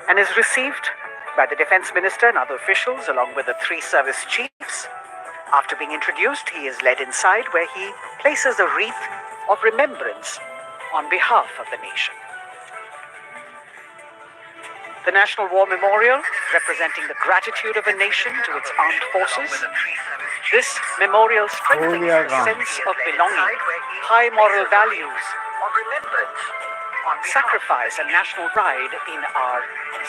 and is received by the Defence Minister and other officials along with the 3 service chiefs. After being introduced, he is led inside where he places a wreath of remembrance on behalf of the nation. The National War Memorial, representing the gratitude of a nation to its armed forces. This memorial strengthens a sense of belonging, high moral values, of remembrance, on sacrifice and national pride in our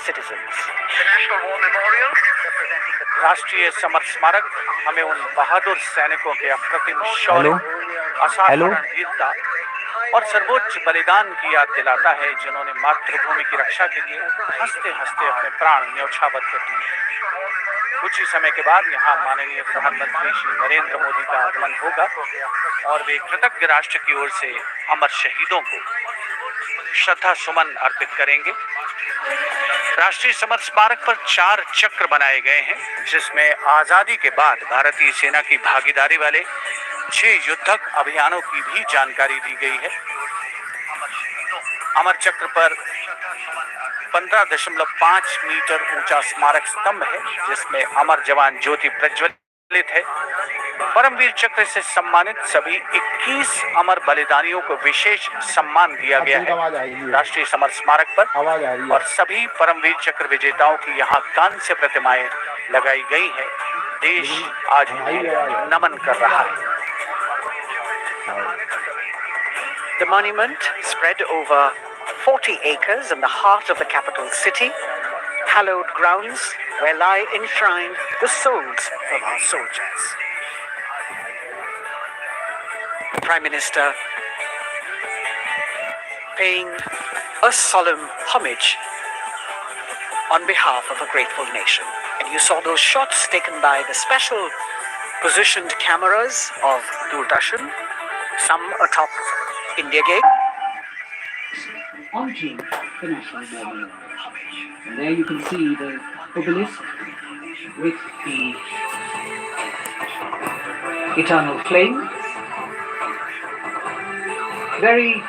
citizens. The National War Memorial, representing the राष्ट्रीय summer स्मारक हमें उन बहादुर सैनिकों के अप्रतिम शौर्य, असाधारण वीरता और सर्वोच्च बलिदान की याद दिलाता है, जिन्होंने मातृभूमि की रक्षा के लिए हंसते हंसते अपने प्राण न्यौछावर कर दिए। कुछ ही समय के बाद यहाँ माननीय प्रधानमंत्री श्री नरेंद्र मोदी का आगमन होगा और वे कृतज्ञ राष्ट्र की ओर से अमर शहीदों को श्रद्धा सुमन अर्पित करेंगे। राष्ट्रीय समर स्मारक पर 4 चक्र बनाए गए हैं, जिसमें आजादी के बाद भारतीय सेना की भागीदारी वाले 6 युद्धक अभियानों की भी जानकारी दी गई है। अमर चक्र पर 15.5 मीटर ऊंचा स्मारक स्तंभ है, जिसमें अमर जवान ज्योति प्रज्वलित है। परमवीर चक्र से सम्मानित सभी 21 अमर बलिदानियों को विशेष सम्मान दिया गया है राष्ट्रीय समर स्मारक पर, और सभी परमवीर चक्र विजेताओं की यहाँ कांस्य प्रतिमाएं लगाई गई हैं। देश आज उन्हें नमन कर रहा है। The monument, spread over 40 acres in the heart of the capital city, hallowed grounds where lie enshrined the souls of our soldiers. The Prime Minister paying a solemn homage on behalf of a grateful nation. And you saw those shots taken by the special positioned cameras of Doordarshan, some atop India Gate. Onto the National War Memorial. And there you can see the obelisk with the eternal flame. Very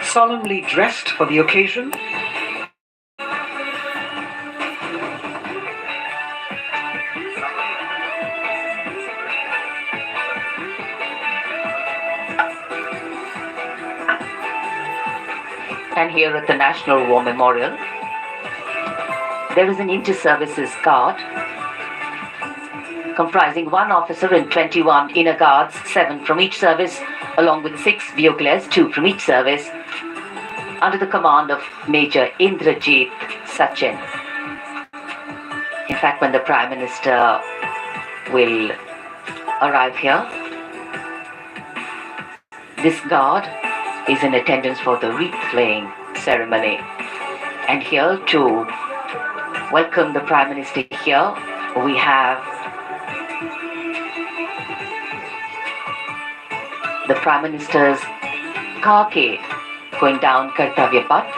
solemnly dressed for the occasion. And here at the National War Memorial, there is an inter-services guard comprising 1 officer and 21 inner guards, 7 from each service, along with 6 Bugles, 2 from each service, under the command of Major Indrajit Sachin. In fact, when the Prime Minister will arrive here, this guard is in attendance for the wreath-laying ceremony. And here to welcome the Prime Minister here, we have the Prime Minister's carcade going down Kartavya Path.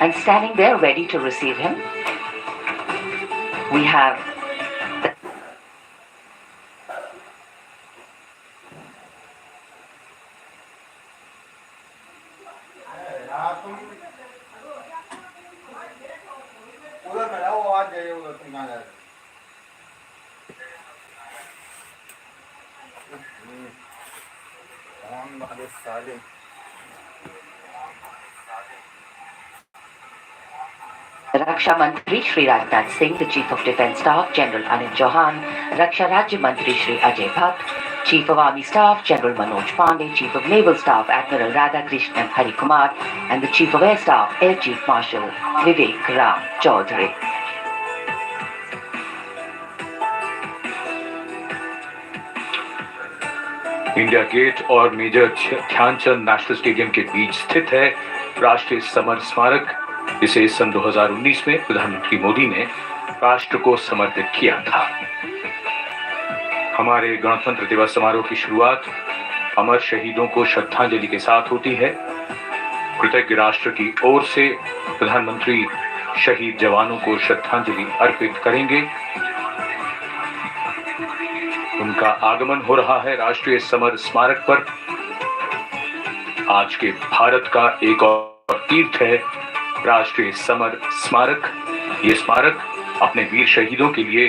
And standing there ready to receive him, we have Raksha Mantri Shri Rajnath Singh, the Chief of Defence Staff General Anil Chauhan, Raksha Rajya Mantri Shri Ajay Bhatt, Chief of Army Staff General Manoj Pandey, Chief of Naval Staff Admiral Radhakrishnan Hari Kumar, and the Chief of Air Staff Air Chief Marshal Vivek Ram Chaudhary. India Gate और Major Dhyanchand National Stadium के बीच स्थित है राष्ट्रीय summer स्मारक, जिसे सन 2019 में प्रधानमंत्री मोदी ने राष्ट्र को समर्पित किया था। हमारे गणतंत्र दिवस समारोह की शुरुआत अमर शहीदों को श्रद्धांजलि के साथ होती है। कृतज्ञ राष्ट्र की ओर से प्रधानमंत्री शहीद जवानों को श्रद्धांजलि अर्पित करेंगे। उनका आगमन हो रहा है राष्ट्रीय समर स्मारक पर। आज के भारत का एक और तीर्थ है राष्ट्रीय समर स्मारक। ये स्मारक अपने वीर शहीदों के लिए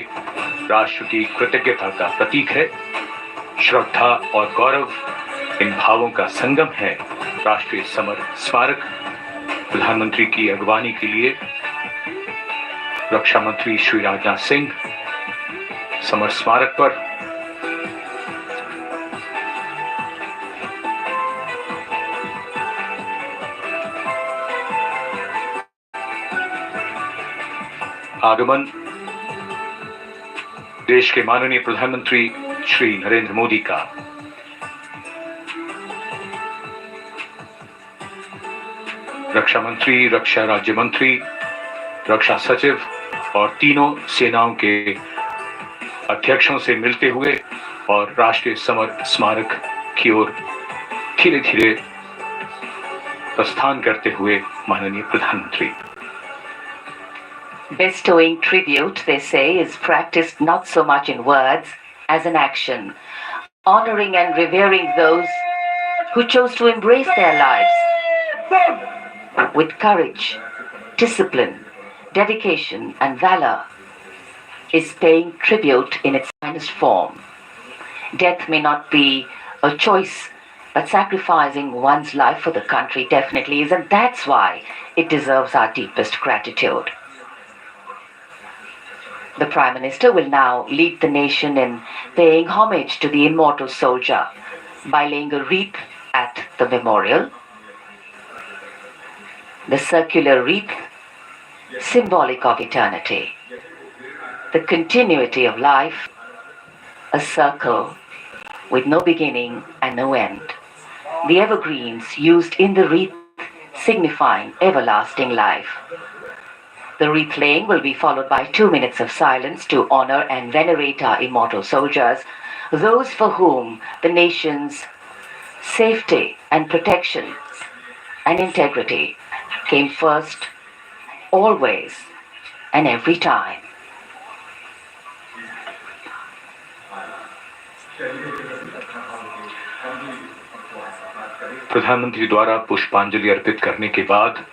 राष्ट्र की कृतज्ञता का प्रतीक है। श्रद्धा और गौरव इन भावों का संगम है। राष्ट्रीय समर स्मारक प्रधानमंत्री की अगवानी के लिए रक्षा मंत्री श्री राजनाथ सिंह समर स्मारक पर आगमन देश के माननीय प्रधानमंत्री श्री नरेंद्र मोदी का। रक्षा मंत्री, रक्षा राज्य मंत्री, रक्षा सचिव और तीनों सेनाओं के अध्यक्षों से मिलते हुए और राष्ट्रीय समर स्मारक की ओर धीरे धीरे प्रस्थान करते हुए माननीय प्रधानमंत्री। Bestowing tribute, they say, is practiced not so much in words as in action, honoring and revering those who chose to embrace their lives with courage, discipline, dedication, and valor, is paying tribute in its finest form. Death may not be a choice, but sacrificing one's life for the country definitely is, and that's why it deserves our deepest gratitude. The Prime Minister will now lead the nation in paying homage to the immortal soldier by laying a wreath at the memorial. The circular wreath, symbolic of eternity, the continuity of life, a circle with no beginning and no end. The evergreens used in the wreath signifying everlasting life. The wreath laying will be followed by 2 minutes of silence to honor and venerate our immortal soldiers, those for whom the nation's safety and protection and integrity came first, always and every time. प्रधानमंत्री द्वारा पुष्पांजलि अर्पित करने के बाद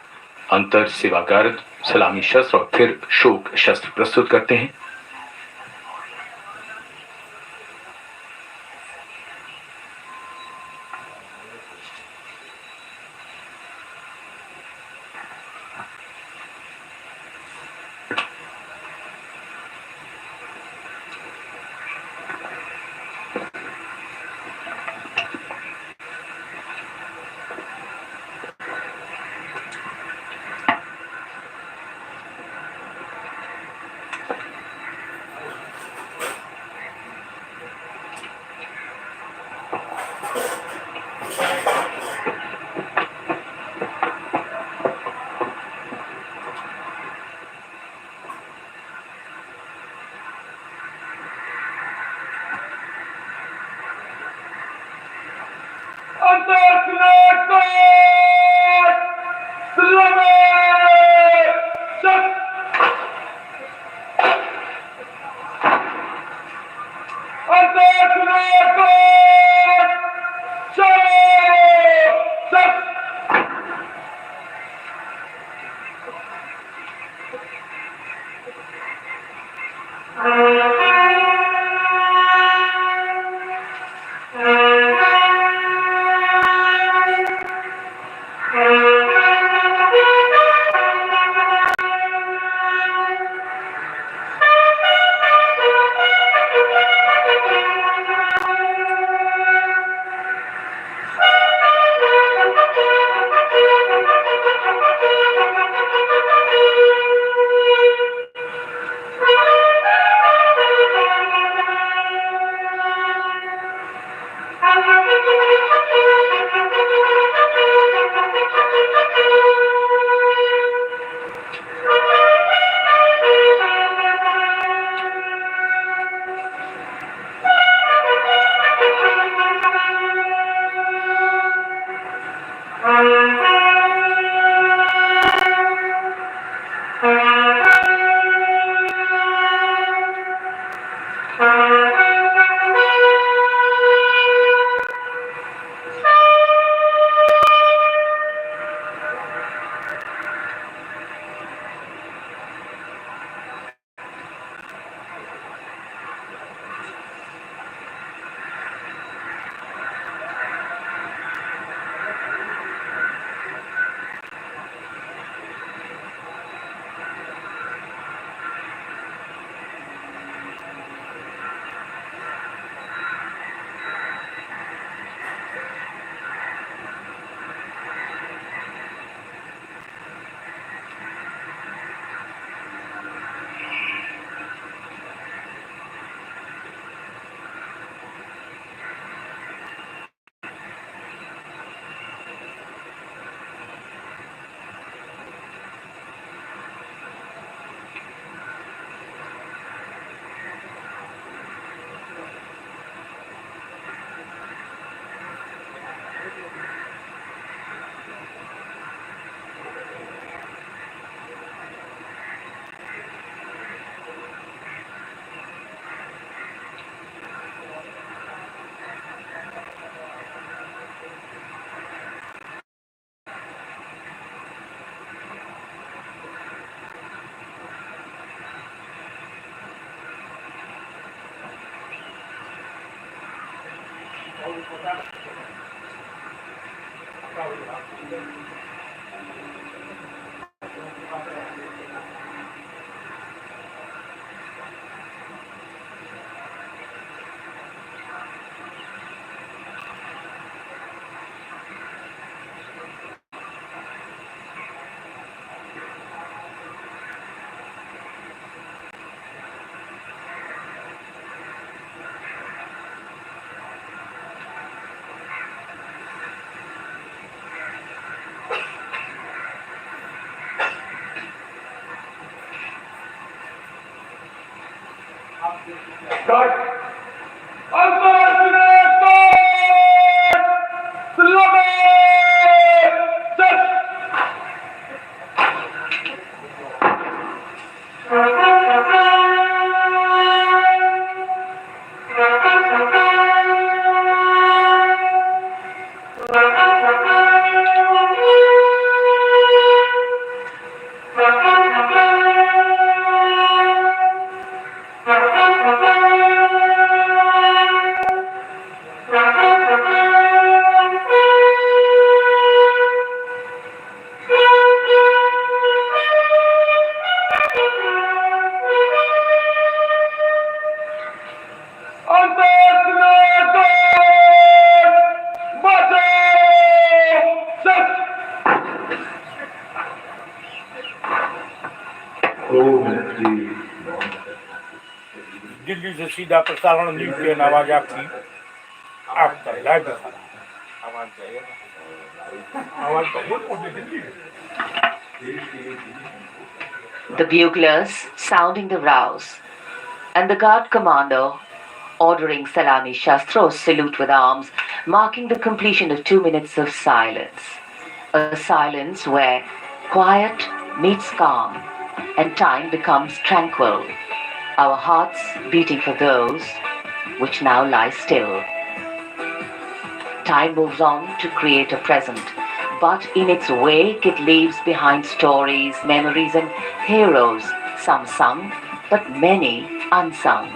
अंतर सेवागार्द सलामी शस्त्र और फिर शोक शस्त्र प्रस्तुत करते हैं। दिल्ली से सीधा प्रसारण न्यूज की आवाज आपकी आपका लाइव आवाज The buglers sounding the rouse, and the guard commander ordering Salami Shastros salute with arms, marking the completion of 2 minutes of silence. A silence where quiet meets calm and time becomes tranquil, our hearts beating for those which now lie still. Time moves on to create a present, but in its wake it leaves behind stories, memories and heroes, some sung, but many unsung.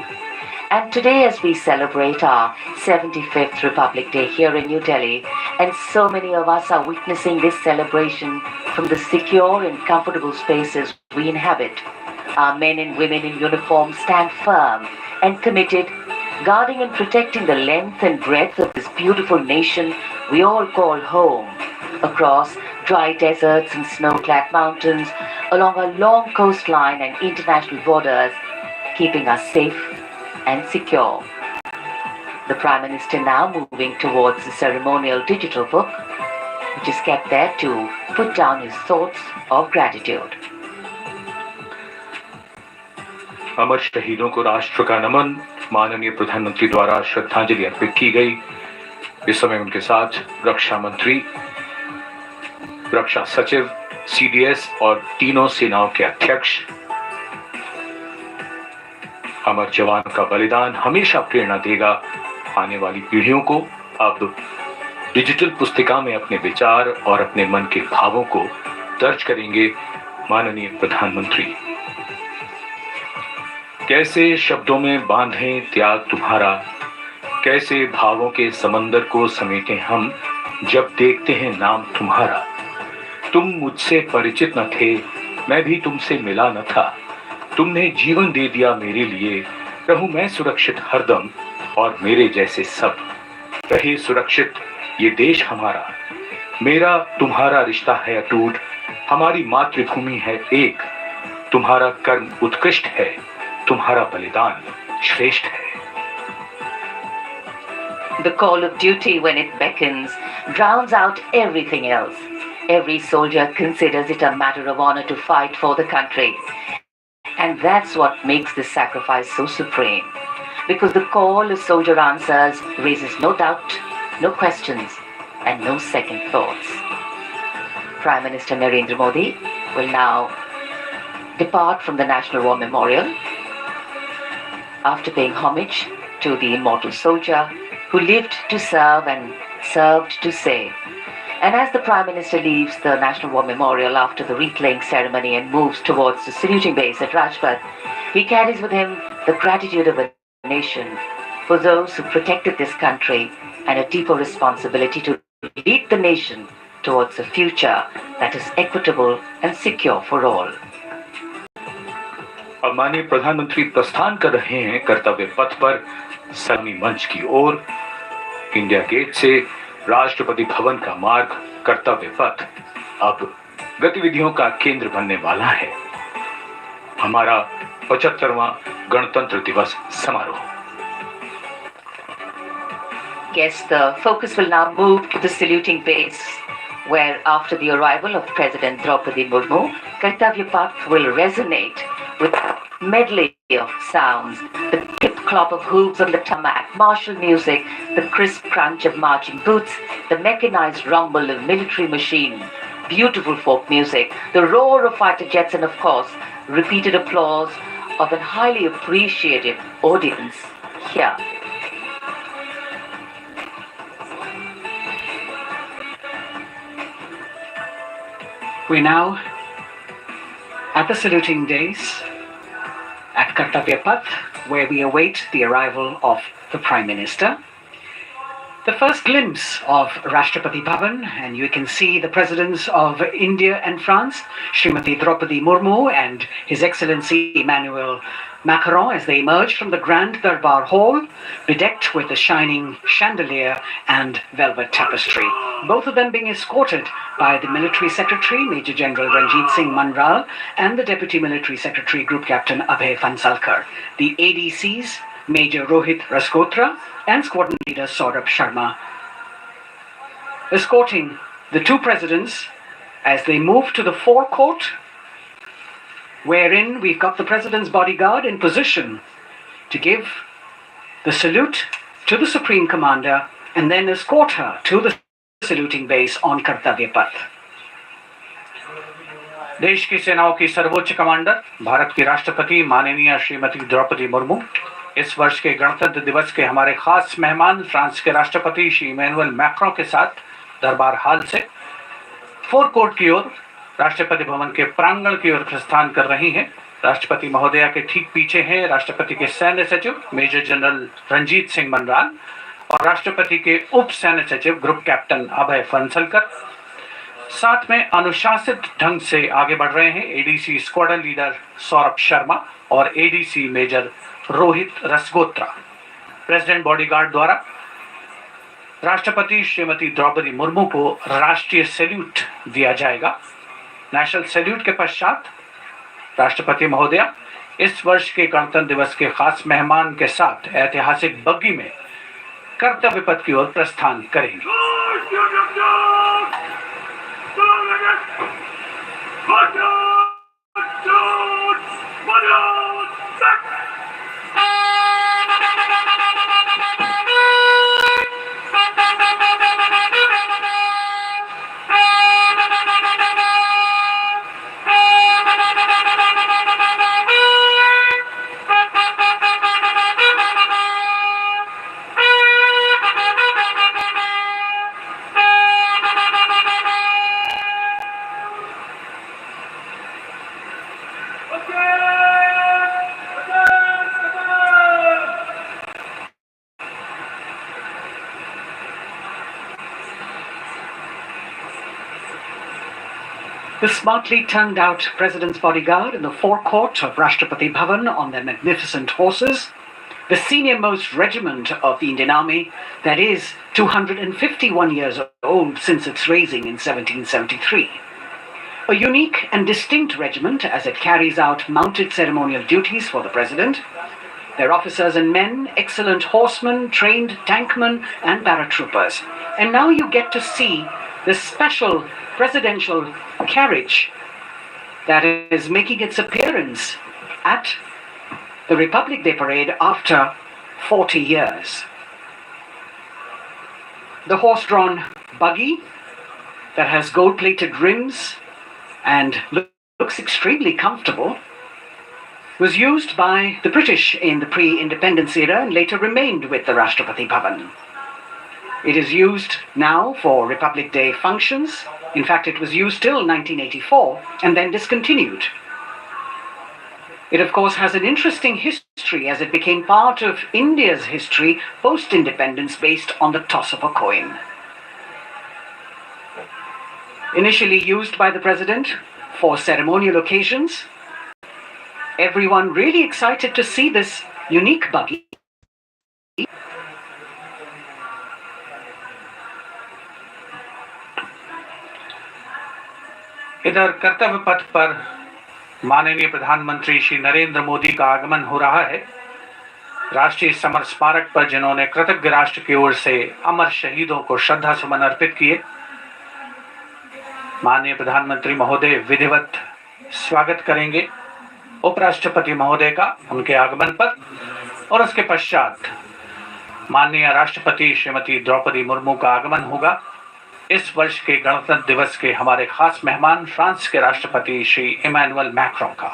And today, as we celebrate our 75th Republic Day here in New Delhi, and so many of us are witnessing this celebration from the secure and comfortable spaces we inhabit, our men and women in uniform stand firm and committed, guarding and protecting the length and breadth of this beautiful nation we all call home, across dry deserts and snow-clad mountains, along our long coastline and international borders, keeping us safe and secure. The Prime Minister now moving towards the ceremonial digital book, which is kept there to put down his thoughts of gratitude. अमर शहीदों को राष्ट्र का नमन, माननीय प्रधानमंत्री द्वारा श्रद्धांजलि अर्पित की गई। इस समय उनके साथ रक्षा मंत्री, रक्षा सचिव, सीडीएस और तीनों सेनाओं के अध्यक्ष। अमर जवान का बलिदान हमेशा प्रेरणा देगा। आने वाली पीढ़ियों को अब डिजिटल पुस्तिका में अपने विचार और अपने मन के भावों को दर्ज करेंगे माननीय प्रधानमंत्री। कैसे शब्दों में बांधें त्याग तुम्हारा, कैसे भावों के समंदर को समेटें हम जब देखते हैं नाम तुम्हारा। तुम मुझसे परिचित न थे, मैं भी तुमसे मिला न था, तुमने जीवन दे दिया मेरे लिए, रहूं मैं सुरक्षित हरदम और मेरे जैसे सब रहे सुरक्षित ये देश हमारा। मेरा तुम्हारा रिश्ता है अटूट, हमारी मातृभूमि है एक, तुम्हारा कर्म उत्कृष्ट है, तुम्हारा बलिदान श्रेष्ठ है। The call of duty, when it beckons, drowns out everything else. Every soldier considers it a matter of honor to fight for the country. And that's what makes this sacrifice so supreme. Because the call a soldier answers raises no doubt, no questions, and no second thoughts. Prime Minister Narendra Modi will now depart from the National War Memorial after paying homage to the immortal soldier who lived to serve and served to save. And as the Prime Minister leaves the National War Memorial after the wreath-laying ceremony and moves towards the saluting base at Rajpath, he carries with him the gratitude of a nation for those who protected this country and a deeper responsibility to lead the nation towards a future that is equitable and secure for all. अब माननीय प्रधानमंत्री प्रस्थान कर रहे हैं कर्तव्य पथ पर सलामी मंच की ओर। इंडिया गेट से राष्ट्रपति भवन का मार्ग कर्तव्य पथ अब गतिविधियों का केंद्र बनने वाला है। हमारा 75वां गणतंत्र दिवस समारोह। Yes, the focus will now move to the saluting base, where after the arrival of President Draupadi Murmu, Kartavya Path will resonate with a medley of sounds, the clip-clop of hooves on the tarmac, martial music, the crisp crunch of marching boots, the mechanized rumble of military machine, beautiful folk music, the roar of fighter jets, and of course, repeated applause of a highly appreciative audience here. We're now at the saluting dais at Kartavya Path, where we await the arrival of the Prime Minister. The first glimpse of Rashtrapati Bhavan, and you can see the presidents of India and France, Srimati Draupadi Murmu and His Excellency Emmanuel Macron, as they emerge from the Grand Darbar Hall, bedecked with the shining chandelier and velvet tapestry. Both of them being escorted by the Military Secretary, Major General Ranjit Singh Manral, and the Deputy Military Secretary, Group Captain Abhay Fansalkar. The ADCs, Major Rohit Rasgotra and Squadron Leader Saurabh Sharma, escorting the two presidents as they move to the forecourt, wherein we've got the President's bodyguard in position to give the salute to the Supreme Commander and then escort her to the saluting base on Kartavya Path. देश की सेनाओं की सर्वोच्च commander Bharat की राष्ट्रपति माननीय श्रीमती द्रौपदी मुर्मू, इस वर्ष के गणतंत्र दिवस के हमारे खास मेहमान फ्रांस के राष्ट्रपति श्री इमैनुअल मैक्रों के साथ दरबार हाल से फोर कोर्ट की ओर राष्ट्रपति भवन के प्रांगण की ओर प्रस्थान कर रही हैं। राष्ट्रपति महोदया के ठीक पीछे हैं राष्ट्रपति के सैन्य सचिव मेजर जनरल रंजीत सिंह मनराल और राष्ट्रपति के उप सैन्य सचिव ग्रुप कैप्टन अभय फंसलकर। साथ में अनुशासित ढंग से आगे बढ़ रहे हैं ADC squadron leader Saurabh Sharma और ADC major Rohit Rasgotra. President bodyguard द्वारा राष्ट्रपति श्रीमती द्रौपदी मुर्मू को राष्ट्रीय सैल्यूट दिया जाएगा। नेशनल सैल्यूट के पश्चात राष्ट्रपति महोदया इस वर्ष के गणतंत्र दिवस के खास मेहमान के साथ ऐतिहासिक बग्गी में कर्तव्य पथ की ओर प्रस्थान करेंगे। The smartly turned out President's bodyguard in the forecourt of Rashtrapati Bhavan on their magnificent horses, the senior-most regiment of the Indian Army, that is 251 years old since its raising in 1773. A unique and distinct regiment as it carries out mounted ceremonial duties for the President. Their officers and men, excellent horsemen, trained tankmen and paratroopers. And now you get to see the special presidential carriage that is making its appearance at the Republic Day Parade after 40 years. The horse-drawn buggy that has gold-plated rims and looks extremely comfortable was used by the British in the pre-independence era and later remained with the Rashtrapati Bhavan. It is used now for Republic Day functions. In fact, it was used till 1984 and then discontinued. It, of course, has an interesting history as it became part of India's history post-independence based on the toss of a coin. Initially used by the president for ceremonial occasions, everyone really excited to see this unique buggy. इधर कर्तव्य पथ पर माननीय प्रधानमंत्री श्री नरेंद्र मोदी का आगमन हो रहा है। राष्ट्रीय समर स्मारक पर जिन्होंने कृतज्ञ राष्ट्र की ओर से अमर शहीदों को श्रद्धा सुमन अर्पित किए, माननीय प्रधानमंत्री महोदय विधिवत स्वागत करेंगे उपराष्ट्रपति महोदय का उनके आगमन पर, और उसके पश्चात माननीय राष्ट्रपति श्रीमती द्रौपदी मुर्मू का आगमन होगा। इस वर्ष के गणतंत्र दिवस के हमारे खास मेहमान फ्रांस के राष्ट्रपति श्री इमैनुअल मैक्रों का।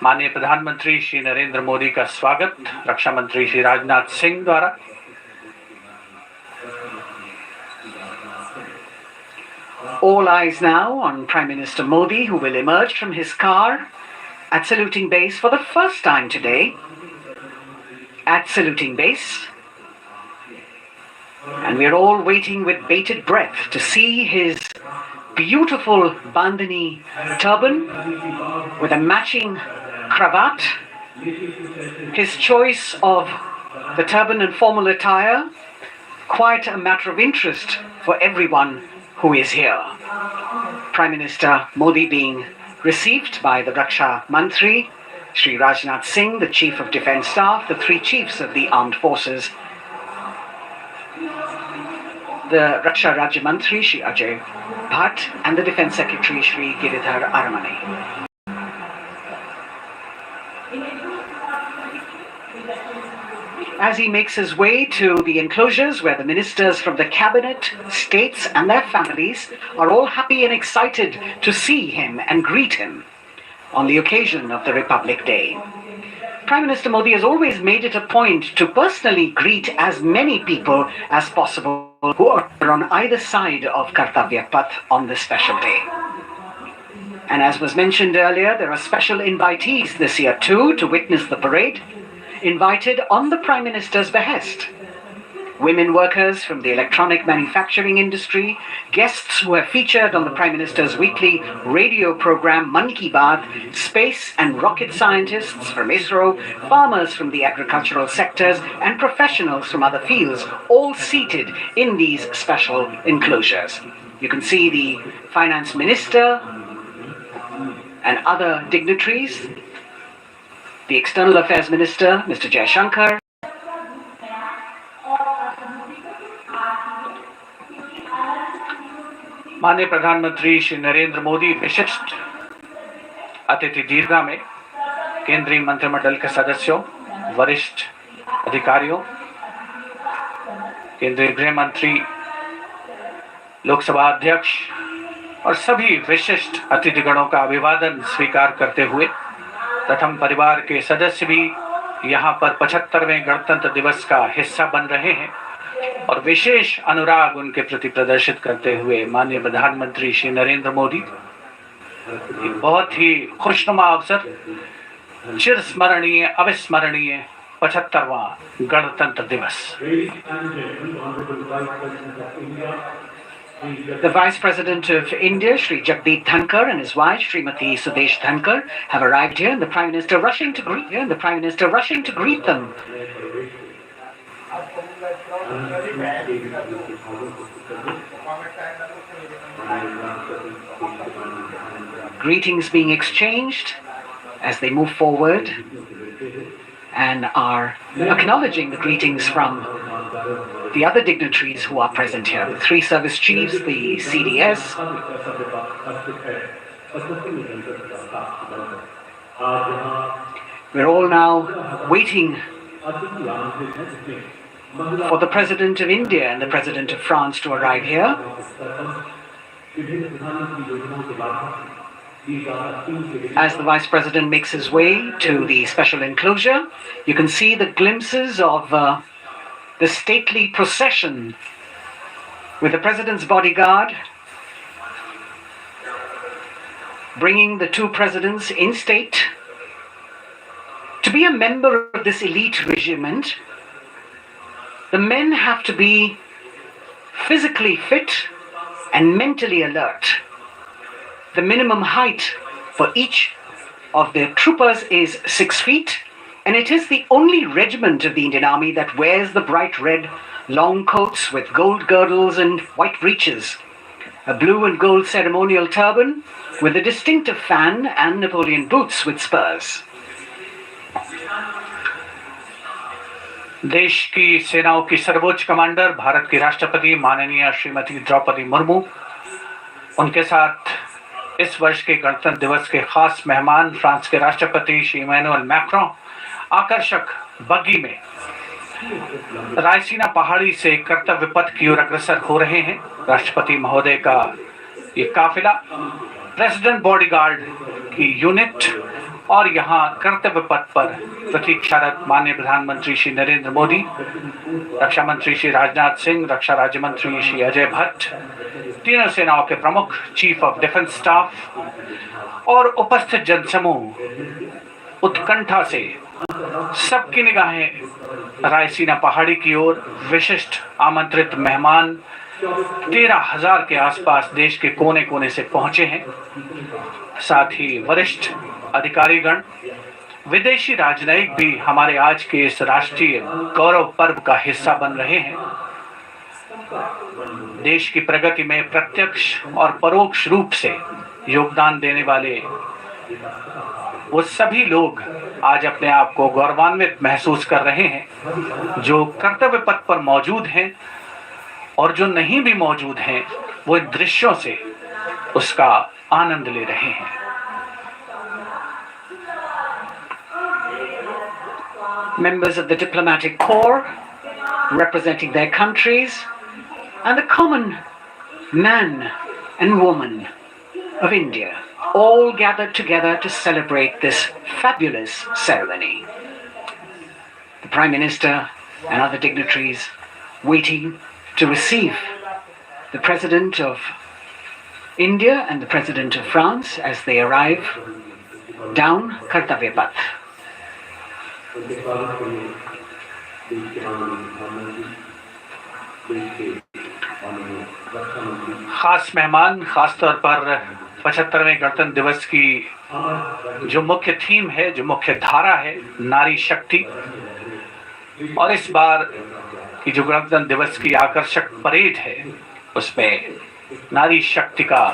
माननीय प्रधानमंत्री श्री नरेंद्र मोदी का स्वागत रक्षा मंत्री श्री राजनाथ सिंह द्वारा। All eyes now on Prime Minister Modi, who will emerge from his car at saluting base for the first time today. At saluting base. And we're all waiting with bated breath to see his beautiful bandhani turban with a matching cravat. His choice of the turban and formal attire, quite a matter of interest for everyone who is here. Prime Minister Modi being received by the Raksha Mantri, Shri Rajnath Singh, the Chief of Defence Staff, the three chiefs of the armed forces, the Raksha Rajya Mantri, Shri Ajay Bhatt, and the Defence Secretary, Shri Giridhar Aramane. As he makes his way to the enclosures where the ministers from the cabinet, states and their families are all happy and excited to see him and greet him on the occasion of the Republic Day. Prime Minister Modi has always made it a point to personally greet as many people as possible who are on either side of Kartavya Path on this special day. And as was mentioned earlier, there are special invitees this year too to witness the parade, invited on the Prime Minister's behest. Women workers from the electronic manufacturing industry, guests who have featured on the Prime Minister's weekly radio program Mann Ki Baat, space and rocket scientists from ISRO, farmers from the agricultural sectors, and professionals from other fields, all seated in these special enclosures. You can see the Finance Minister and other dignitaries, the External Affairs Minister, Mr. Jaishankar, माननीय प्रधानमंत्री श्री नरेंद्र मोदी विशिष्ट अतिथि दीर्घा में केंद्रीय मंत्रिमंडल के सदस्यों, वरिष्ठ अधिकारियों, केंद्रीय गृह मंत्री, लोकसभा अध्यक्ष और सभी विशिष्ट अतिथिगणों का अभिवादन स्वीकार करते हुए प्रथम परिवार के सदस्य भी यहाँ पर 75वें गणतंत्र दिवस का हिस्सा बन रहे हैं और विशेष अनुराग उनके प्रति प्रदर्शित करते हुए माननीय प्रधानमंत्री श्री नरेंद्र मोदी बहुत ही खुशनुमा अवसर, चिरस्मरणीय अविस्मरणीय 75वां गणतंत्र दिवस। The Vice President of India, Shri Jagdeep Dhankar, and his wife, Srimati Sudesh Dhankar, have arrived here, and the Prime Minister rushing to greet them. Greetings being exchanged as they move forward and are acknowledging the greetings from the other dignitaries who are present here, the three service chiefs, the CDS. We're all now waiting for the President of India and the President of France to arrive here. As the Vice President makes his way to the special enclosure, you can see the glimpses of the stately procession with the President's bodyguard bringing the two presidents in state be a member of this elite regiment, the men have to be physically fit and mentally alert. The minimum height for each of the troopers is 6 feet, and it is the only regiment of the Indian Army that wears the bright red long coats with gold girdles and white breeches, a blue and gold ceremonial turban with a distinctive fan and Napoleon boots with spurs. देश की सेनाओं की सर्वोच्च commander Bharat की राष्ट्रपति माननीय श्रीमती द्रौपदी मुर्मू, उनके साथ इस वर्ष के गणतंत्र दिवस के खास मेहमान फ्रांस के राष्ट्रपति श्री इमैनुअल मैक्रों आकर्षक बग्गी में रायसीना पहाड़ी से कर्तव्य पथ की ओर अग्रसर हो रहे हैं। राष्ट्रपति महोदय का ये काफिला प्रेसिडेंट बॉडीगार्ड की यूनिट और यहाँ कर्तव्य पथ पर प्रतीक्षारत माननीय प्रधानमंत्री श्री नरेंद्र मोदी, रक्षा मंत्री श्री राजनाथ सिंह, रक्षा राज्य मंत्री श्री अजय भट्ट, तीनों सेनाओं के प्रमुख, चीफ ऑफ डिफेंस स्टाफ और उपस्थित जनसमूह उत्कंठा से सबकी निगाहें रायसीना पहाड़ी की ओर। विशिष्ट आमंत्रित मेहमान 13,000 के आसपास देश के कोने कोने से पहुंचे हैं। साथ ही वरिष्ठ अधिकारीगण, विदेशी राजनयिक भी हमारे आज के इस राष्ट्रीय गौरव पर्व का हिस्सा बन रहे हैं। देश की प्रगति में प्रत्यक्ष और परोक्ष रूप से योगदान देने वाले वो सभी लोग आज अपने आप को गौरवान्वित महसूस कर रहे हैं। जो कर्तव्य पथ पर मौजूद हैं और जो नहीं भी मौजूद हैं, वो इन दृश्यों से उसका आनंद ले रहे हैं। Members of the diplomatic corps representing their countries and the common man and woman of India all gathered together to celebrate this fabulous ceremony. The Prime Minister and other dignitaries waiting to receive the President of India and the President of France as they arrive down Kartavya Path. खास मेहमान, खास तौर पर 75वें गणतंत्र दिवस की जो मुख्य थीम है, जो मुख्य धारा है, नारी शक्ति। और इस बार की जो गणतंत्र दिवस की आकर्षक परेड है, उसमें नारी शक्ति का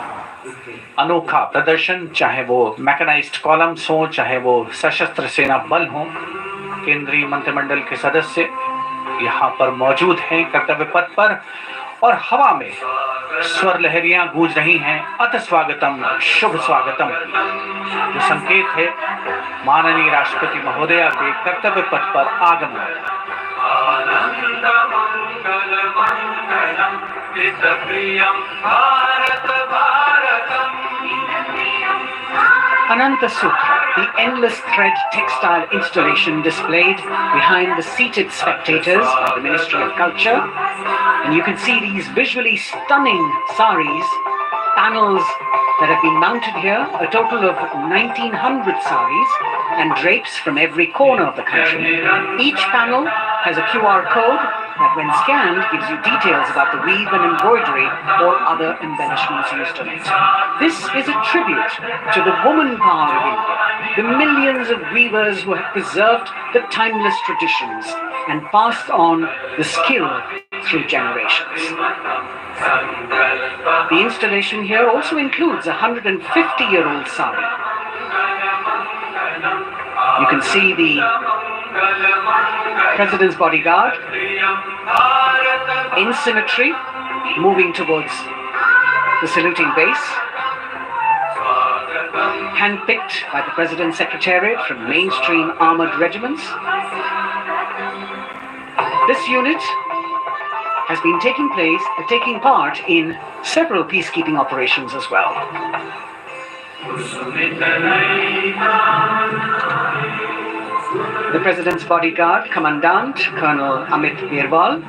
अनोखा प्रदर्शन, चाहे वो मैकेनाइज्ड कॉलम्स हो, चाहे वो सशस्त्र सेना बल हो, केंद्रीय मंत्रिमंडल के सदस्य यहाँ पर मौजूद हैं कर्तव्य पथ पर, और हवा में स्वर लहरियां गूंज रही हैं, अथ स्वागतम, शुभ स्वागतम, जो संकेत है माननीय राष्ट्रपति महोदया के कर्तव्य पथ पर आगमन। Ananta Sutra, the endless thread textile installation displayed behind the seated spectators of the Ministry of Culture. And you can see these visually stunning saris, panels that have been mounted here, a total of 1,900 saris and drapes from every corner of the country. Each panel has a QR code that when scanned gives you details about the weave and embroidery or other embellishments used on it. This is a tribute to the woman power of India, the millions of weavers who have preserved the timeless traditions and passed on the skill through generations. The installation here also includes a 150-year-old sari. You can see the President's bodyguard in symmetry moving towards the saluting base, handpicked by the President's Secretariat from mainstream armored regiments. This unit has been taking part in several peacekeeping operations as well. The President's bodyguard, Commandant Colonel Amit Birbal,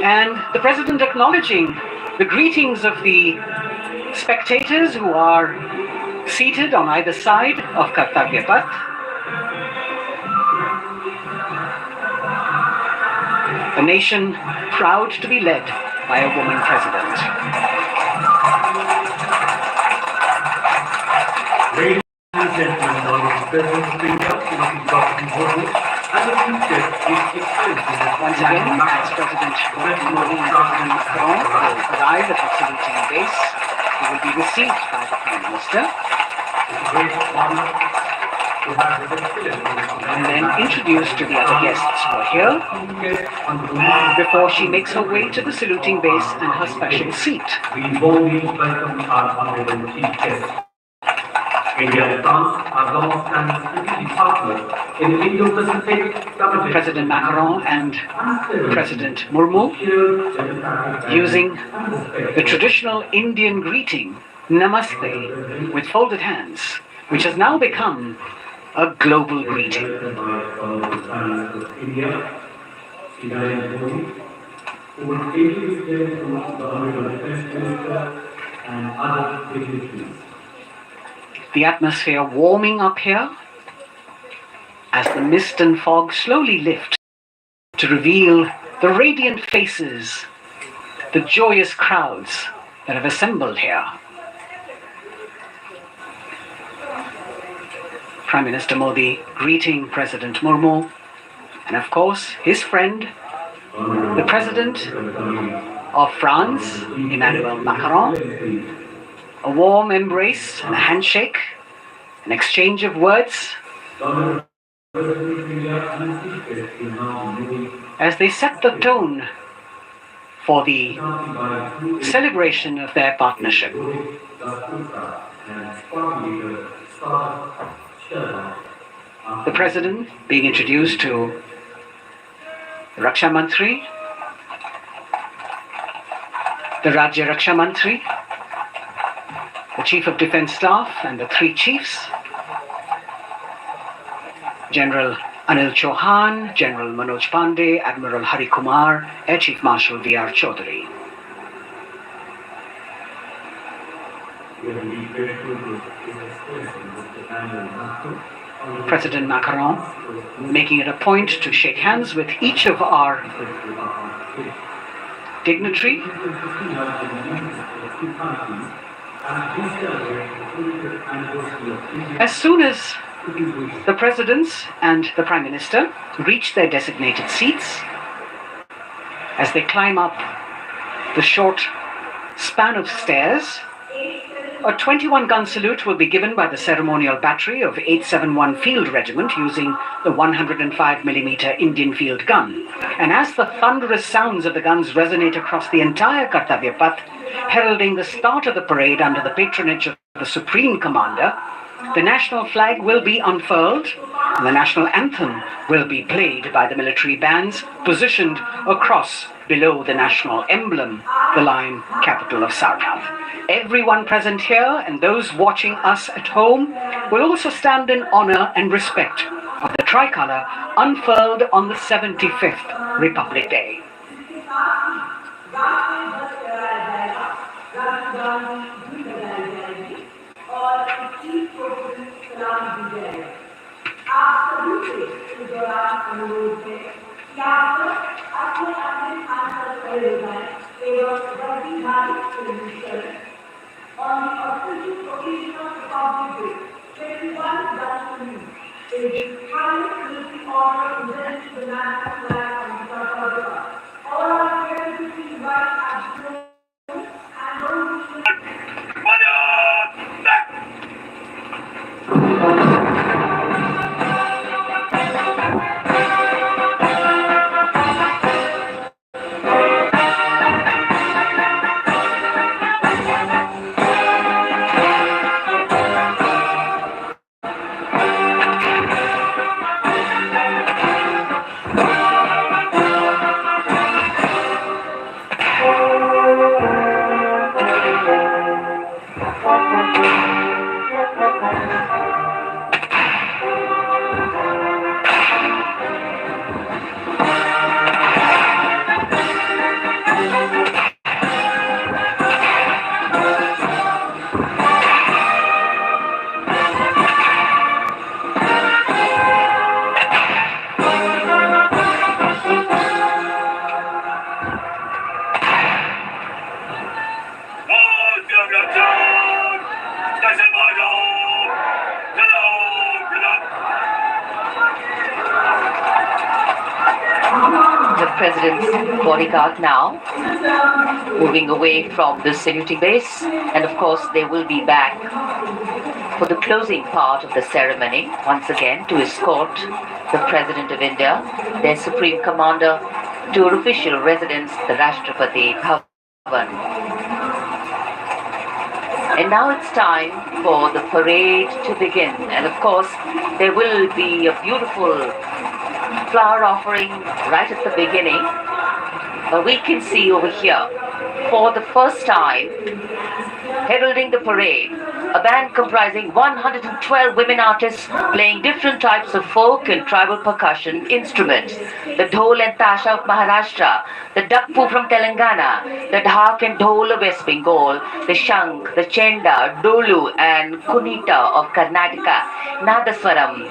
and the President acknowledging the greetings of the spectators who are seated on either side of Kartavya Path. A nation proud to be led by a woman president. Ladies and gentlemen, honorable President of India, Dr. Murmu, and the future is expensive. Once again, as President Modi and President Macron will arrive at the saluting base, he will be received by the Prime Minister It's a great honor to have this excellent and then introduced to the other guests who are here before she makes her way to the saluting base and her special seat. We warmly welcome our honorable chief guest. India and France are long-standing strategic partners in the Indo-Pacific Community. President Macron and President Murmu using the traditional Indian greeting, Namaste, with folded hands, which has now become a global greeting. India, who will introduce them to the Honorable Defense Minister and other dignitaries. The atmosphere warming up here as the mist and fog slowly lift to reveal the radiant faces, the joyous crowds that have assembled here. Prime Minister Modi greeting President Murmu and of course his friend, the President of France, Emmanuel Macron. A warm embrace and a handshake, an exchange of words as they set the tone for the celebration of their partnership. The President being introduced to Raksha Mantri, the Rajya Raksha Mantri, the Chief of Defence Staff and the three chiefs, General Anil Chauhan, General Manoj Pandey, Admiral Hari Kumar, Air Chief Marshal V.R. Chaudhary. President Macron making it a point to shake hands with each of our dignitary. As soon as the presidents and the Prime Minister reach their designated seats, as they climb up the short span of stairs, a 21-gun salute will be given by the ceremonial battery of 871 Field Regiment using the 105mm Indian field gun. And as the thunderous sounds of the guns resonate across the entire Kartavya Path, heralding the start of the parade under the patronage of the Supreme Commander, the national flag will be unfurled and the national anthem will be played by the military bands positioned across below the national emblem, the line capital of Sarnath. Everyone present here and those watching us at home will also stand in honor and respect of the tricolour unfurled on the 75th Republic Day. President's bodyguard now, moving away from the saluting base, and of course they will be back for the closing part of the ceremony, once again to escort the President of India, their Supreme Commander, to her official residence, the Rashtrapati Bhavan. And now it's time for the parade to begin. And of course, there will be a beautiful flower offering right at the beginning. But we can see over here, for the first time, heralding the parade, a band comprising 112 women artists playing different types of folk and tribal percussion instruments. The dhol and tasha of Maharashtra, the dakpu from Telangana, the dhak and dhol of West Bengal, the shank, the chenda, dolu and kunita of Karnataka, nadaswaram,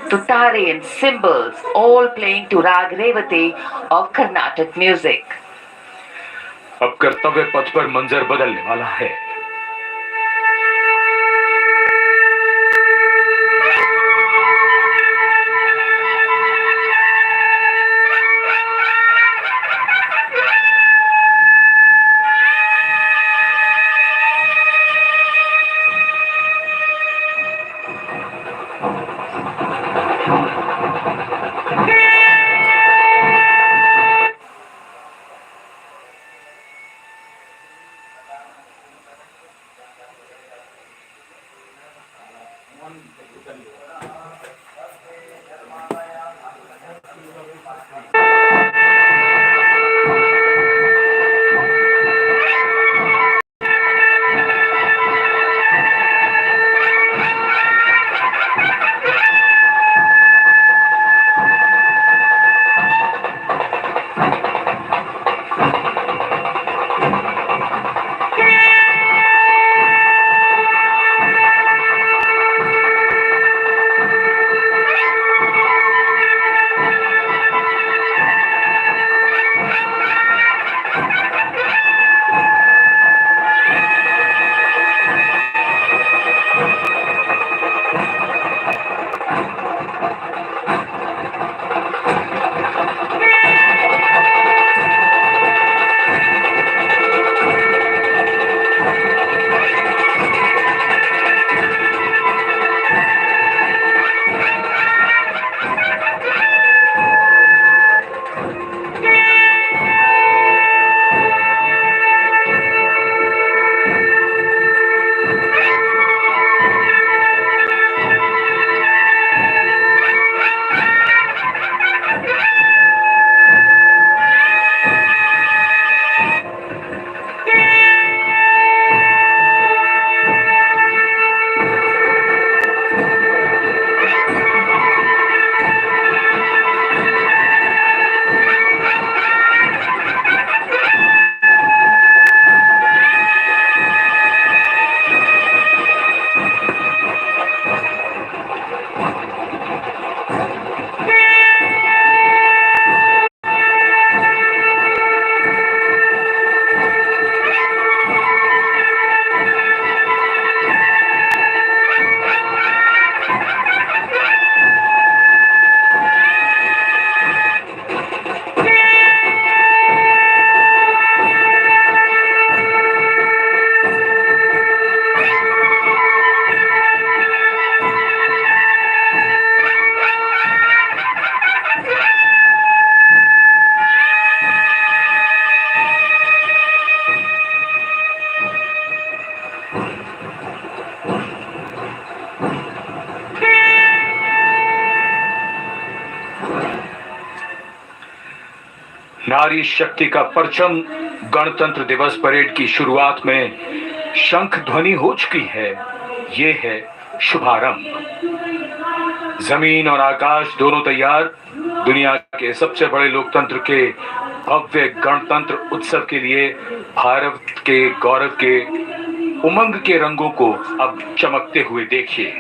tutare and cymbals, all playing to Rag Revati of Carnatic music. अब कर्तव्य पथ पर मंजर बदलने वाला है। नारी शक्ति का परचम गणतंत्र दिवस परेड की शुरुआत में शंख ध्वनि हो चुकी है। ये है शुभारंभ। जमीन और आकाश दोनों तैयार। दुनिया के सबसे बड़े लोकतंत्र के भव्य गणतंत्र उत्सव के लिए भारत के गौरव के उमंग के रंगों को अब चमकते हुए देखिए।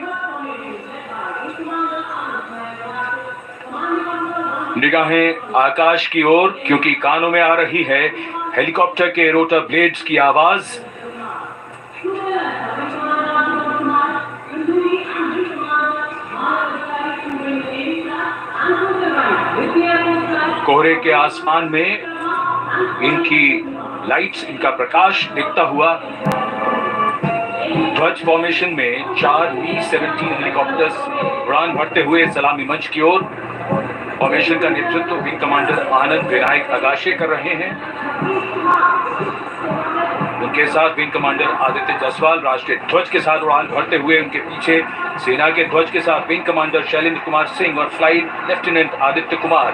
निगाहें आकाश की ओर, क्योंकि कानों में आ रही है हेलीकॉप्टर के रोटर ब्लेड्स की आवाज। कोहरे के आसमान में इनकी लाइट्स, इनका प्रकाश दिखता हुआ ध्वज फॉर्मेशन में 4 B-17 हेलीकॉप्टर्स उड़ान भरते हुए सलामी मंच की ओर। फॉर्मेशन का नेतृत्व विंग कमांडर आनंद विनायक अगाशे कर रहे हैं। उनके साथ विंग कमांडर आदित्य जसवाल राष्ट्रीय ध्वज के साथ उड़ान भरते हुए, उनके पीछे सेना के ध्वज के साथ विंग कमांडर शैलेंद्र कुमार सिंह और flight lieutenant Aditya Kumar,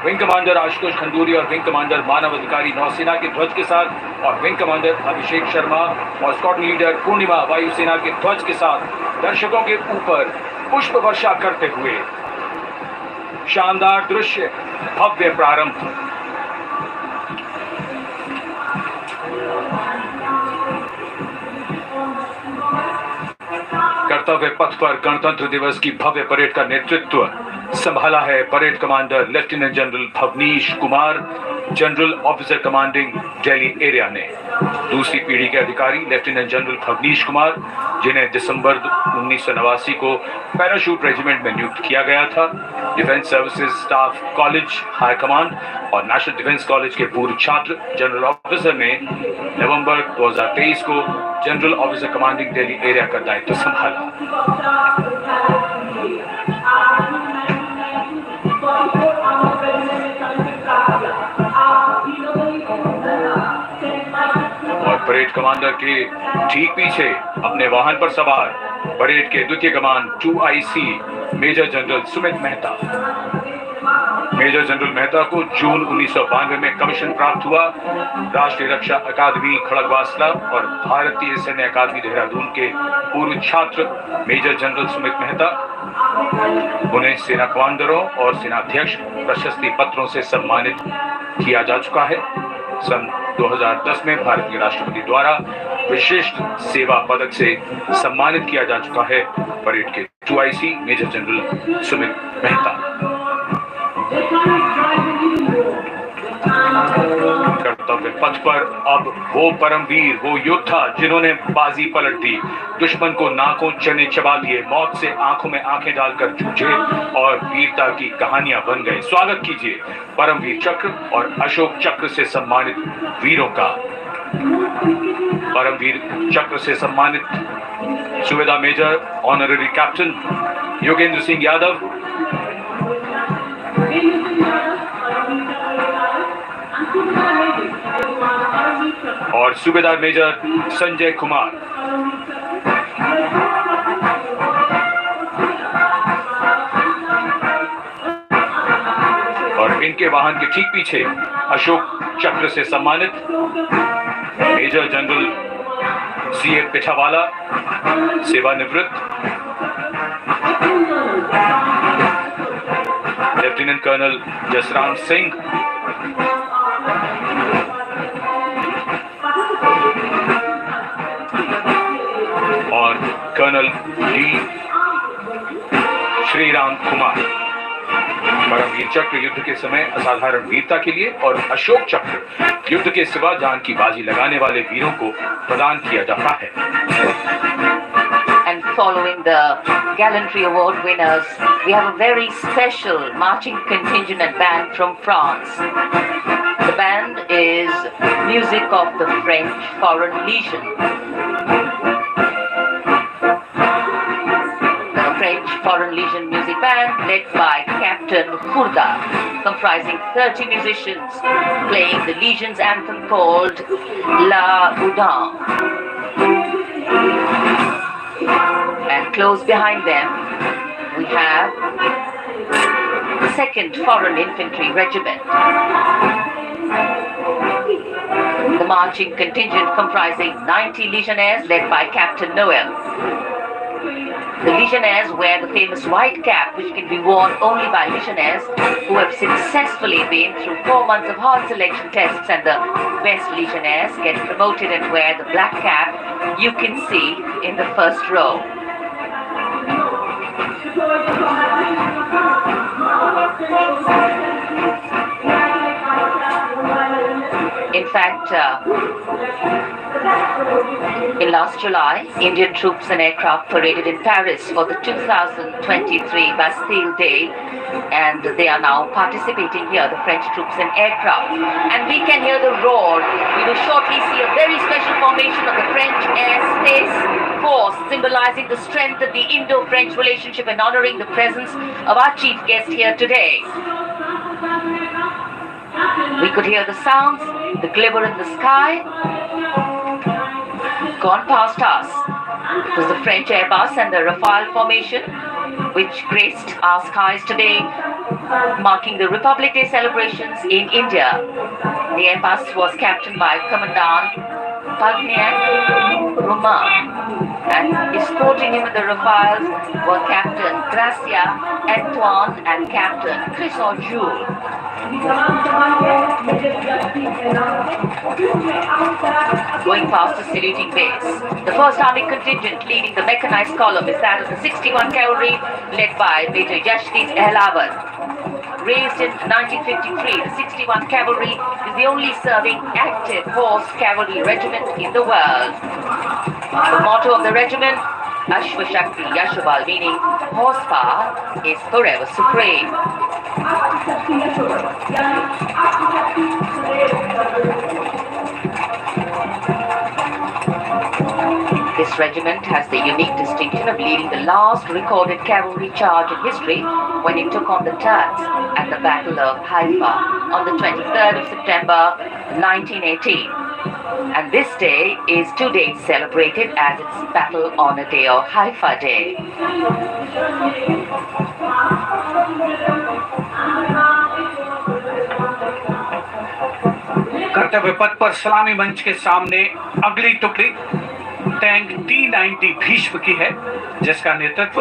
wing commander Ashutosh Khanduri और विंग कमांडर मानव अधिकारी नौसेना के ध्वज के साथ, और विंग कमांडर अभिषेक शर्मा और स्क्वाड्रन लीडर पूर्णिमा वायुसेना के ध्वज के साथ दर्शकों के ऊपर पुष्प वर्षा करते हुए। शानदार दृश्य, भव्य प्रारंभ। कर्तव्य पथ पर गणतंत्र दिवस की भव्य परेड का नेतृत्व संभाला है parade commander lieutenant general Bhavnish Kumar, general officer commanding Delhi area ने। दूसरी पीढ़ी के अधिकारी लेफ्टिनेंट जनरल भवनीश कुमार, जिन्हें दिसंबर 1989 को पैराशूट रेजिमेंट में नियुक्त किया गया था, defence services staff college high command और नेशनल डिफेंस कॉलेज के पूर्व छात्र। जनरल ऑफिसर ने नवंबर 2023 को general officer commanding Delhi area का दायित्व संभाला। और परेड कमांडर के ठीक पीछे अपने वाहन पर सवार परेड के द्वितीय कमान 2IC Major General Sumit Mehta. Major General Mehta को जून 1992 में कमीशन प्राप्त हुआ। राष्ट्रीय रक्षा अकादमी खड़गवासला और भारतीय सैन्य अकादमी देहरादून के पूर्व छात्र मेजर जनरल सुमित मेहता। उन्हें सेना कमांडरों और सेनाध्यक्ष प्रशस्ति पत्रों से सम्मानित किया जा चुका है। सन 2010 में भारत के राष्ट्रपति द्वारा विशिष्ट सेवा पदक से सम्मानित किया जा चुका है परेड के 2IC Major General Sumit Mehta. कर्तव्य पथ पर अब वो परमवीर, वो योद्धा जिन्होंने बाजी पलट दी, दुश्मन को नाकों चने चबा दिए, मौत से आंखों में आंखें डालकर जूझे और वीरता की कहानियां बन गए। स्वागत कीजिए परमवीर चक्र और अशोक चक्र से सम्मानित वीरों का। परमवीर चक्र से सम्मानित सुबेदार major honorary captain Yogendra Singh Yadav, और सूबेदार मेजर संजय कुमार। और इनके वाहन के ठीक पीछे अशोक चक्र से सम्मानित मेजर जनरल CA पिठावाला, सेवानिवृत्त, लेफ्टिनेंट कर्नल जसराम सिंह, और कर्नल D श्रीराम कुमार। परमवीर चक्र युद्ध के समय असाधारण वीरता के लिए और अशोक चक्र युद्ध के सिवा जान की बाजी लगाने वाले वीरों को प्रदान किया जाता है। And following the gallantry award winners, we have a very special marching contingent and band from France. The band is music of the French Foreign Legion. The French Foreign Legion music band led by Captain Khurda, comprising 30 musicians playing the Legion's anthem called La Boudin. And close behind them, we have the 2nd Foreign Infantry Regiment. The marching contingent comprising 90 Legionnaires led by Captain Noel. The Legionnaires wear the famous white cap, which can be worn only by Legionnaires who have successfully been through 4 months of hard selection tests, and the best Legionnaires get promoted and wear the black cap you can see in the first row. In fact, in last July, Indian troops and aircraft paraded in Paris for the 2023 Bastille Day, and they are now participating here, the French troops and aircraft. And we can hear the roar. We will shortly see a very special formation of the French Air Space Force, symbolizing the strength of the Indo-French relationship and honoring the presence of our chief guest here today. We could hear the sounds, the glimmer in the sky, gone past us. It was the French Airbus and the Rafale formation which graced our skies today, marking the Republic Day celebrations in India. The Airbus was captained by Commandant Pagniak Romain, and escorting him in the Rafales were Captain Gracia Antoine and Captain Crisson Jules. Going past the saluting base, the 1st Army contingent leading the mechanized column is that of the 61 Cavalry led by Major Yashdeep Ehlawan. Raised in 1953, the 61 Cavalry is the only serving active horse cavalry regiment in the world. The motto of the regiment, Ashwa Shakti Yashabal, meaning horsepower is forever supreme. This regiment has the unique distinction of leading the last recorded cavalry charge in history when it took on the Turks at the Battle of Haifa on the 23rd of September 1918. And this day is 2 days celebrated as its Battle Honor Day or Haifa Day. कर्तव्य पथ पर सलामी मंच के सामने अगली टुकड़ी tank T-90 Bhishma की है, जिसका नेतृत्व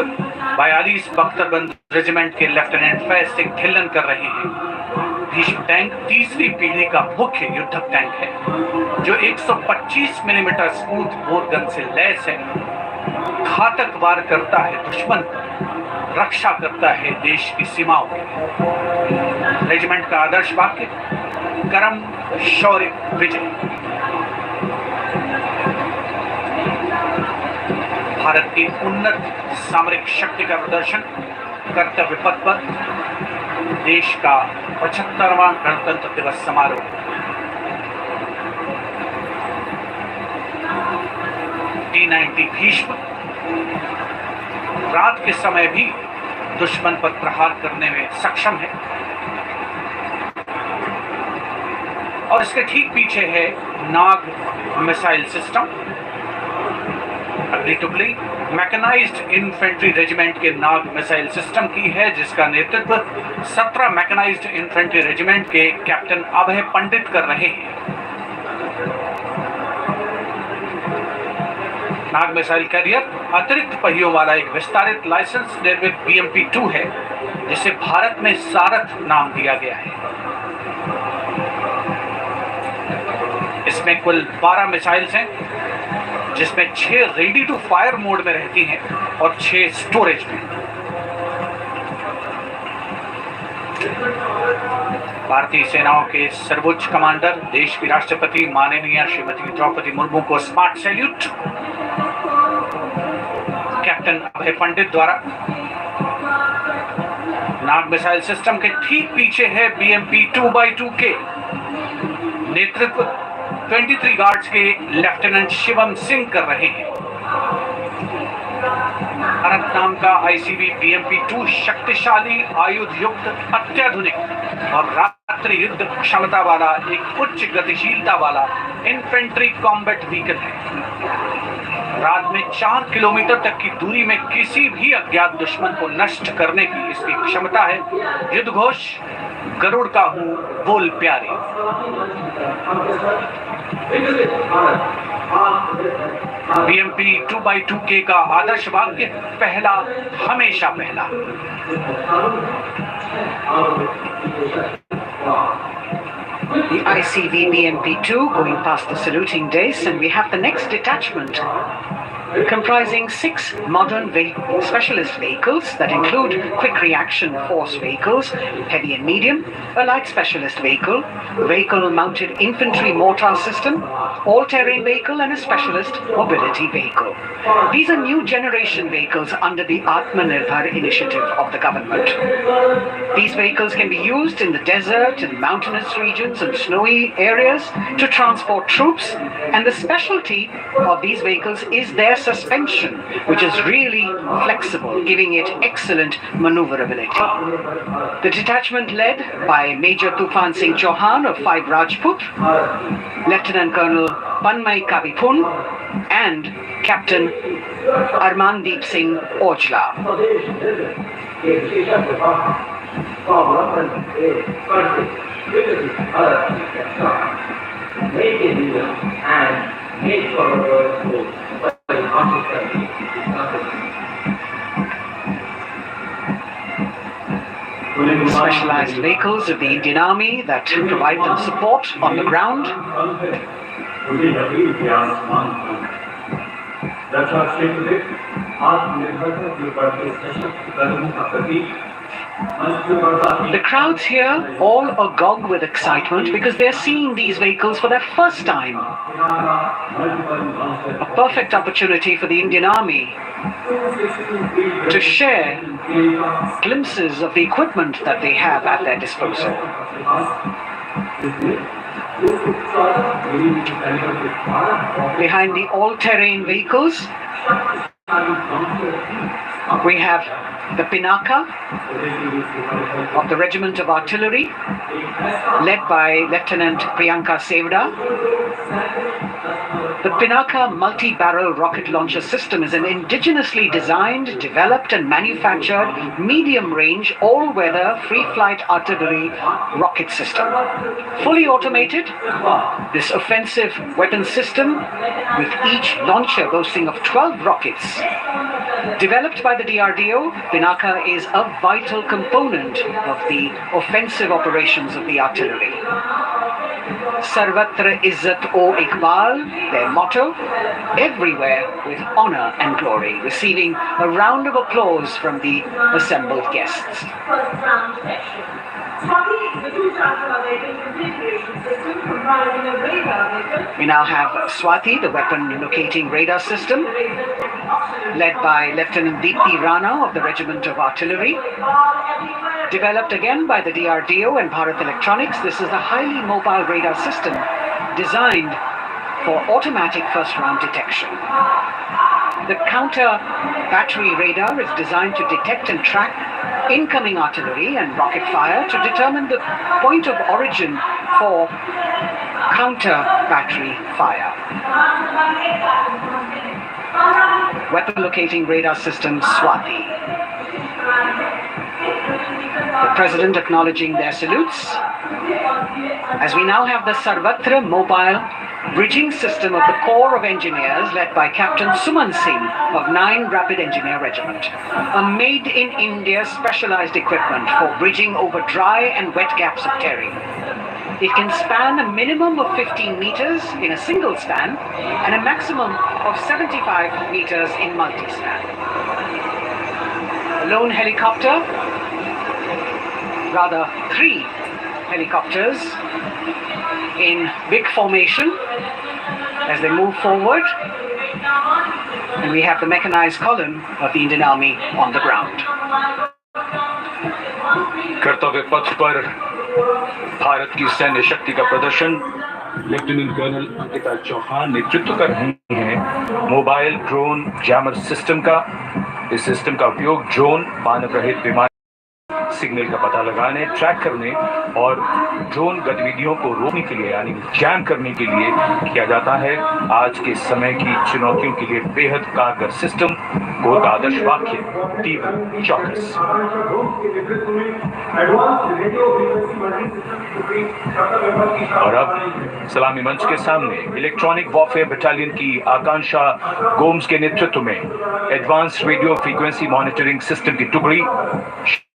42 बख्तरबंद रेजिमेंट के लेफ्टिनेंट फैज सिंह ढिल्लन कर रहे हैं। भीष्म टैंक तीसरी पीढ़ी का मुख्य युद्धक टैंक है, जो 125 मिलीमीटर स्मूथ बोर गन से लैस है, घातक वार करता है दुश्मन पर, रक्षा करता है देश की सीमाओं की। रेजिमेंट का आदर्श वाक्य कर्म शौर्य विजय। भारत की उन्नत सामरिक शक्ति का प्रदर्शन कर्तव्य पथ पर देश का 75वां गणतंत्र दिवस समारोह। T-90 भीष्म रात के समय भी दुश्मन पर प्रहार करने में सक्षम है, और इसके ठीक पीछे है नाग मिसाइल सिस्टम। अगली टुकड़ी मैकेनाइज्ड इन्फेंट्री रेजिमेंट के नाग मिसाइल सिस्टम की है, जिसका नेतृत्व 17 मैकेनाइज्ड इन्फेंट्री रेजिमेंट के कैप्टन अभय पंडित कर रहे हैं। नाग मिसाइल कैरियर अतिरिक्त पहियों वाला एक विस्तारित लाइसेंस निर्मित BMP-2 है, जिसे भारत में सारथ नाम दिया गया है। इसमें कुल 12 मिसाइल्स हैं, जिसमें 6 रेडी टू फायर मोड में रहती हैं और 6 स्टोरेज में। भारतीय सेनाओं के सर्वोच्च कमांडर देश की राष्ट्रपति माननीय श्रीमती द्रौपदी मुर्मू को स्मार्ट सैल्यूट कैप्टन अभय पंडित द्वारा। नाग मिसाइल सिस्टम के ठीक पीछे है BMP-2x2 के नेतृत्व 23 गार्ड्स के लेफ्टिनेंट शिवम सिंह कर रहे हैं। भारत नाम का ICV BMP-2 शक्तिशाली आयुध युक्त अत्याधुनिक और रात्रि युद्ध क्षमता वाला एक उच्च गतिशीलता वाला इन्फेंट्री कॉम्बैट व्हीकल है। रात में 4 किलोमीटर तक की दूरी में किसी भी अज्ञात दुश्मन को नष्ट करने की इसकी क्षमता है। युद्ध घोष गरुड़ का हूँ बोल प्यारे। BMP-2x2K का आदर्श वाक्य पहला हमेशा पहला। The ICV BMP-2 going past the saluting days, and we have the next detachment comprising 6 modern specialist vehicles that include quick reaction force vehicles, heavy and medium, a light specialist vehicle, vehicle-mounted infantry mortar system, all-terrain vehicle, and a specialist mobility vehicle. These are new generation vehicles under the Atmanirbhar initiative of the government. These vehicles can be used in the desert and mountainous regions and snowy areas to transport troops, and the specialty of these vehicles is their suspension, which is really flexible, giving it excellent maneuverability. The detachment led by Major Tufan Singh Chauhan of 5 Rajput, Lieutenant Colonel Panmay Kabipun, and Captain Armandeep Singh Ojla. Specialized vehicles of the Indian Army that provide them support on the ground. The crowds here all agog with excitement because they're seeing these vehicles for their first time. A perfect opportunity for the Indian Army to share glimpses of the equipment that they have at their disposal. Behind the all-terrain vehicles, we have the Pinaka of the Regiment of Artillery, led by Lieutenant Priyanka Sevda. The Pinaka multi-barrel rocket launcher system is an indigenously designed, developed and manufactured medium-range, all-weather, free-flight artillery rocket system. Fully automated, this offensive weapon system, with each launcher boasting of 12 rockets, developed by the DRDO, Pinaka is a vital component of the offensive operations of the artillery. Sarvatra Izzat O Iqbal, their motto, everywhere with honor and glory, receiving a round of applause from the assembled guests. We now have Swati, the weapon locating radar system, led by Lieutenant Deepti Rana of the Regiment of Artillery. Developed again by the DRDO and Bharat Electronics, this is a highly mobile radar system designed for automatic first-round detection. The counter-battery radar is designed to detect and track incoming artillery and rocket fire to determine the point of origin for counter-battery fire. Weapon locating radar system Swati. The President acknowledging their salutes. As we now have the Sarvatra mobile bridging system of the Corps of Engineers led by Captain Suman Singh of 9 Rapid Engineer Regiment. A made-in-India specialized equipment for bridging over dry and wet gaps of terrain. It can span a minimum of 15 meters in a single span and a maximum of 75 meters in multi-span. A lone helicopter, rather 3 helicopters in big formation as they move forward, and we have the mechanized column of the Indian Army on the ground. कर्तव्य पथ पर भारत की सैन्य शक्ति का प्रदर्शन lieutenant colonel Ankita Chauhan नेतृत्व कर रही हैं मोबाइल ड्रोन जैमर सिस्टम का। इस सिस्टम का उपयोग ड्रोन, मानव रहित विमान सिग्नल का पता लगाने, ट्रैक करने और ड्रोन गतिविधियों को रोकने के लिए यानी जैम करने के लिए किया जाता है। आज के समय की चुनौतियों के लिए बेहद कारगर सिस्टम को आदर्श वाक्य तीव्र चौकस। और अब सलामी मंच के सामने इलेक्ट्रॉनिक वॉरफेयर बटालियन की आकांक्षा गोम्स के नेतृत्व में advance radio frequency monitoring system की टुकड़ी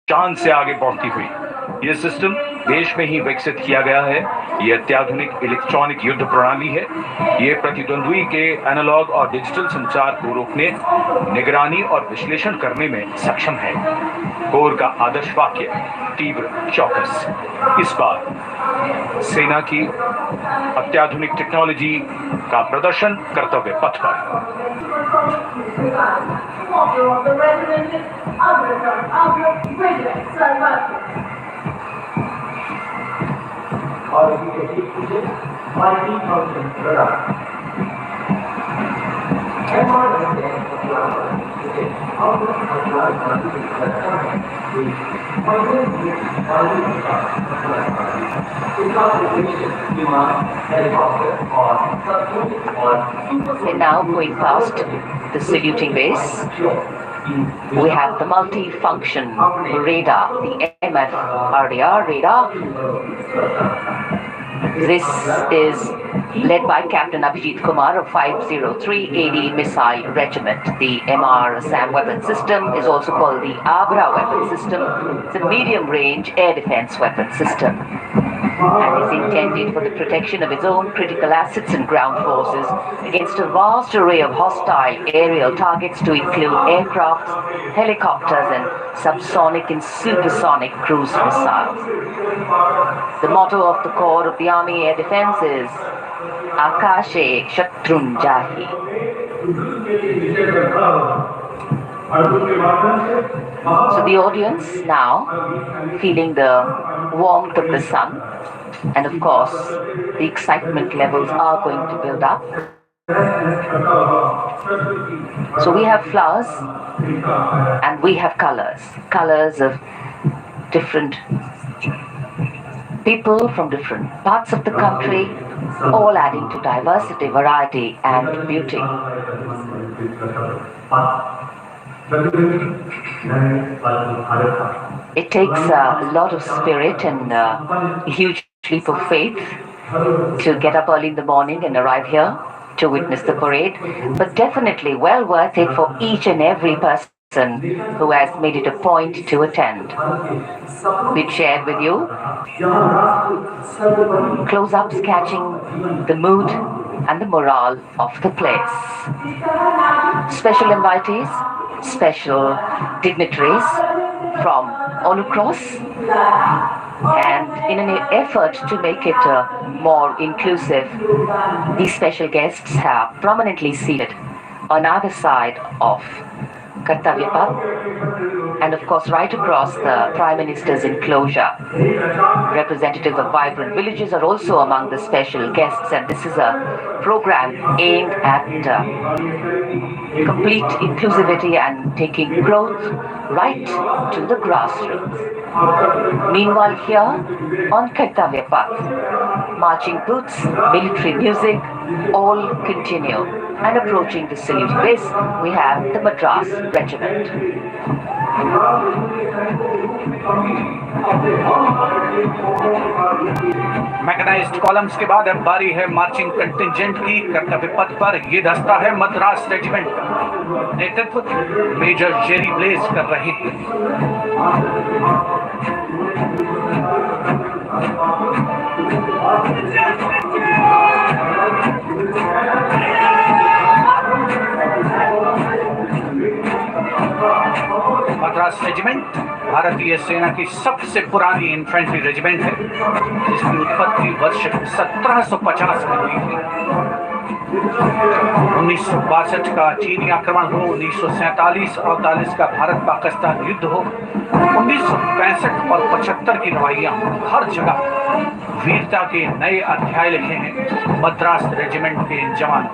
शान से आगे बढ़ती हुई ये सिस्टम देश में ही विकसित किया गया है। ये अत्याधुनिक इलेक्ट्रॉनिक युद्ध प्रणाली है। ये प्रतिद्वंद्वी के एनालॉग और डिजिटल संचार को रोकने, निगरानी और विश्लेषण करने में सक्षम है। कोर का आदर्श वाक्य तीव्र चौकस। इस बार सेना की अत्याधुनिक टेक्नोलॉजी का प्रदर्शन कर्तव्य पथ पर। And now going past the saluting base, we have the multi-function radar, the MFRDR radar. This is led by Captain Abhijit Kumar of 503 AD Missile Regiment. The MR-SAM weapon system is also called the Abra weapon system. It's a medium-range air defense weapon system and is intended for the protection of its own critical assets and ground forces against a vast array of hostile aerial targets to include aircrafts, helicopters and subsonic and supersonic cruise missiles. The motto of the Corps of the Army Air Defense is Akashe Shatrun Jahi. So the audience now feeling the warmth of the sun, and of course the excitement levels are going to build up. So we have flowers and we have colors of different people from different parts of the country, all adding to diversity, variety and beauty. It takes a lot of spirit and a huge leap of faith to get up early in the morning and arrive here to witness the parade, but definitely well worth it for each and every person who has made it a point to attend. We've shared with you close-ups catching the mood and the morale of the place. Special invitees, special dignitaries from all across, and in an effort to make it more inclusive, these special guests are prominently seated on either side of Kartavya Path, and of course right across the Prime Minister's enclosure. Representatives of vibrant villages are also among the special guests, and this is a program aimed at complete inclusivity and taking growth right to the grassroots. Meanwhile here on Kartavya Path, marching boots, military music, all continue. And approaching the salute base, we have the Madras Regiment. Mechanised columns के बाद अब बारी है marching contingent की। कर्तव्य पथ पर ये दस्ता है मद्रास रेजिमेंट का। नेतृत्व मेजर जेरी ब्लेज कर रहे हैं। मद्रास रेजिमेंट भारतीय सेना की सबसे पुरानी इन्फेंट्री रेजिमेंट है, जिसकी उत्पत्ति वर्ष 1750 में हुई थी। 1962 का चीनी आक्रमण हो, 1947-48 का भारत पाकिस्तान युद्ध हो, 1965 और 75 की लड़ाइयां, हर जगह वीरता के नए अध्याय लिखे हैं मद्रास रेजिमेंट के जवानों।